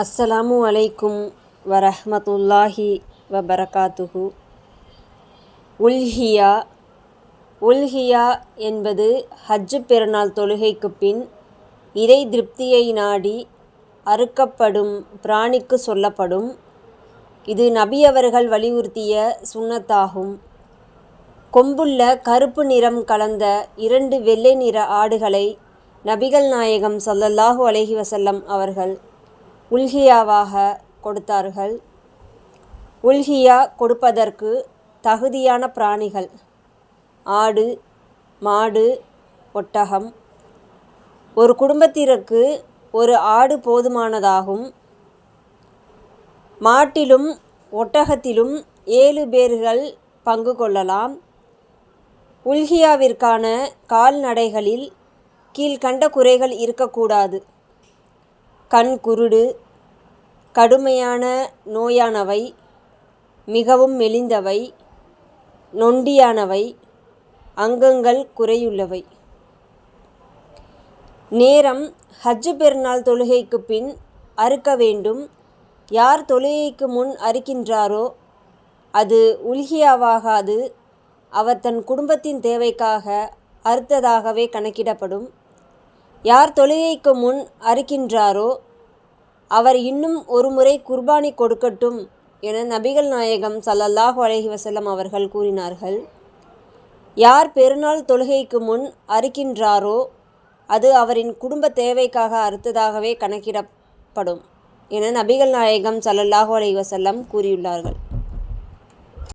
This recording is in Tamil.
அஸ்ஸலாமு அலைக்கும் வரஹ்மத்துல்லாஹி வபரகாத்துஹு. உல்ஹியா என்பது ஹஜ்ஜு பெருநாள் தொழுகைக்கு பின் இறை திருப்தியை நாடி அறுக்கப்படும் பிராணிக்கு சொல்லப்படும். இது நபி அவர்கள் வலியுறுத்திய சுன்னத்தாகும். கொம்புள்ள கருப்பு நிறம் கலந்த 2 வெள்ளை நிற ஆடுகளை நபிகள் நாயகம் ஸல்லல்லாஹு அலைஹி வஸல்லம் அவர்கள் உல்ஹியாவாக கொடுத்தார்கள். உல்ஹியா கொடுப்பதற்கு தகுதியான பிராணிகள் ஆடு, மாடு, ஒட்டகம். ஒரு குடும்பத்திற்கு ஒரு ஆடு போதுமானதாகும். மாட்டிலும் ஒட்டகத்திலும் 7 பேர்கள் பங்கு கொள்ளலாம். உல்ஹியாவிற்கான கால்நடைகளில் கீழ்கண்ட குறைகள் இருக்கக்கூடாது: கண் குருடு, கடுமையான நோயானவை, மிகவும் மெலிந்தவை, நொண்டியானவை, அங்கங்கள் குறையுள்ளவை. நேரம்: ஹஜ்ஜு பெருநாள் தொழுகைக்கு பின் அறுக்க வேண்டும். யார் தொழுகைக்கு முன் அறுக்கின்றாரோ அது உல்ஹியாவாகாது. அவர் தன் குடும்பத்தின் தேவைக்காக அறுத்ததாகவே கணக்கிடப்படும். யார் தொழுகைக்கு முன் அறுக்கின்றாரோ அவர் இன்னும் ஒரு முறை குர்பானி கொடுக்கட்டும் என நபிகள் நாயகம் ஸல்லல்லாஹு அலைஹி வஸல்லம் அவர்கள் கூறினார்கள். யார் பெருநாள் தொழுகைக்கு முன் அறுக்கின்றாரோ அது அவரின் குடும்ப தேவைக்காக அறுத்ததாகவே கணக்கிடப்படும் என நபிகள் நாயகம் ஸல்லல்லாஹு அலைஹி வஸல்லம் கூறியுள்ளார்கள்.